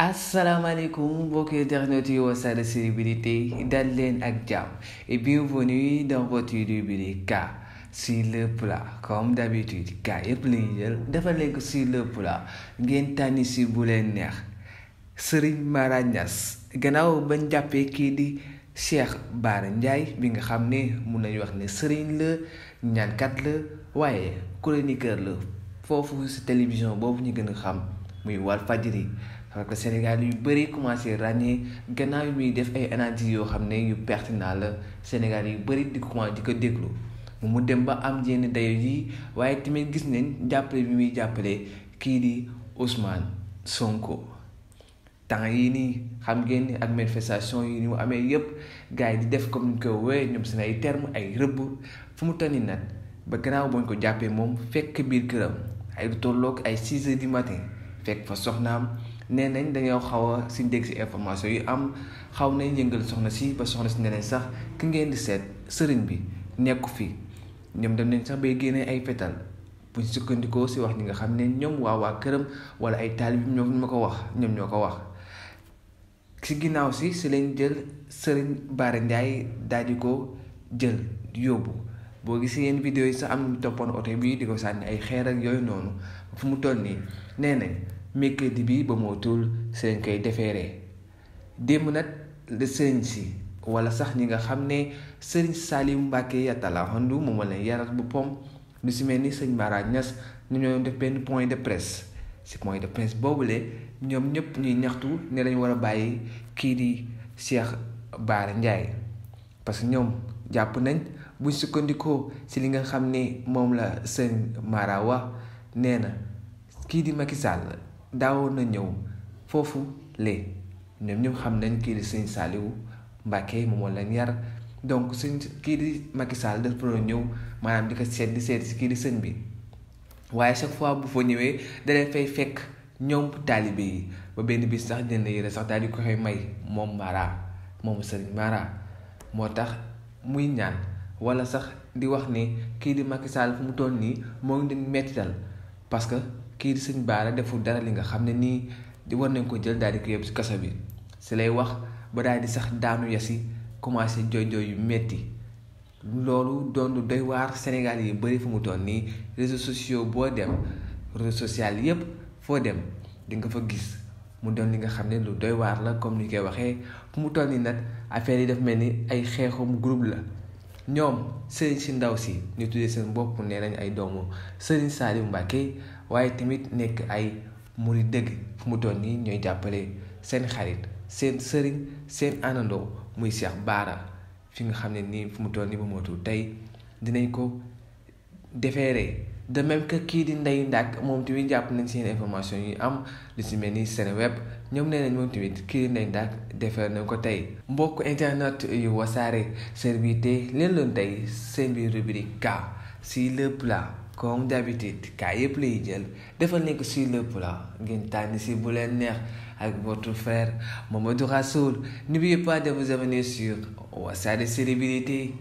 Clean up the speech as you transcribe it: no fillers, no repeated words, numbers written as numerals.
Assalamualaikum mbokki internautes yi Wassare célébrités dal leen ak jàmm et bienvenue dans votre rubrique K sur le plat. Comme d'habitude K yëpp la ñuy jël defal leen ko sur le plat ngeen tànni si bu leen neex. Serigne Mara Niasse gannaaw bañ jàppee kii di cheikh Barra bi nga xam ne mun nañu wax ne sëriñ la ñaankat la waaye chroniqueur la foofu si télévision boobu ñu gën a xam muy Walfadjri. parce que Sénégal yu bëri commencé ràññee gannaaw yi muy def ay analyses yoo xam ne yu pertinent la Sénégal yu bëri di commencé di ko déglu mu dem ba am yenn dayo yi waaye tamit gis nañ jàppale bi muy jàppale kii di Ousmane Sonko. temps yii nii xam ngeen ni ak manifestation yi ni mu amee yëpp gars yi di def comme ni ko woowee ñoom seen ay termes ay rëbb fu mu toll nii nag ba gannaaw bañ ko jàppee moom fekk biir këram ay lu tolloog ay 6 heures du matin fekk fa soxnaam. nee nañ dañoo xaw a si dégg si information yu am xaw nañ yëngal soxna si ba soxna si ne nañ sax ki ngeen di seet sëriñ bi nekku fi ñoom dem nañ sax bay génnee ay fetal buñ sukkandikoo si wax ñi nga xam ne ñoom waa këram wala ay taalib bi ñoom ñoo ko wax si ginnaaw si lañ jël Serigne Mara Niasse daal di ko jël yóbbu boo gisee yenn vidéo yi sax am ñu toppoon oto bi di ko sànni ay xeer ak yooyu noonu fu mu toll nii nee nañ mercredi bi ba mootul seen koy defeeree démb nag la sëriñ si wala sax ñi nga xam ne sëriñ Saliou Mbacké yàttalaxandu moom la yaral boppam lu si mel ni sëñ Mara Niasse ñu ñoo def benn point de presse si point de presse boobule ñoom ñëpp ñuy ñaxtu ne lañu war a bàyyi kii di cheikh Barra parce que ñoom jàpp nañ buñ sukkandikoo si li nga xam ne moom la sëñ Mara wax nee na kii di Macky Sall daawoon na ñëw foofu lee ñoom ñëpp xam nañ kii di sëñ Saliou Mbacké moom lañ yar donc sëñ kii di Macky Sall dafa doon ñëw maanaam di ko seet si kii di sëñ bi waaye chaque fois bu fa ñëwee da leen fay fekk ñoom taalibe yi ba benn bis sax dina yére sax daal di ko koy may moom sëriñ Mara moo tax muy ñaan wala sax di wax ni kii di Macky Sall fu mu toll nii moo ngi leen mettital parce que kii di sëñ Barra deful dara li nga xam ne nii di war nañ ko jël daal di ko yóbbu si kaso bi si lay wax ba daal di sax daanu yasi commencé jooy yu metti loolu doon lu doy waar Sénégal yi bëri fu mu toll nii réseaux sociaux boo dem réseau social yépp foo dem di nga fa gis mu doon li nga xam ne lu doy waar la comme ni koy waxee fu mu toll nii nag affaire yi daf mel ni ay xeexum groupe la ñoom sëriñ si ndaw si ñu tuddee seen bopp nee nañ ay doomu sëriñ Saliou Mbacké waaye tamit nekk ay murid dëgg fu mu toll nii ñooy jàppale seen xarit seen sëriñ seen àndandoo muy Cheikh Barra fi nga xam ne nii fu mu toll nii ba mootul tey dinañ ko defeeree de même que kii di Ndeye Ndack moom tamit jàpp nañ seen information yi am lu si mel ni Seneweb ñoom nee nañ moom tamit kii di Ndeye Ndack defeer nañ ko tey mbokk internet yu Wassare célébrités leen loon tey seen biir rubrique K sur le plat. Comme d'habitude kaa yëpp lay jël defal nañ ko sur le plat ngeen tànn si bu leen neex ak votre frère Mamadou Rassoul. N'oubliez pas de vous abonner sur Wassare célébrités.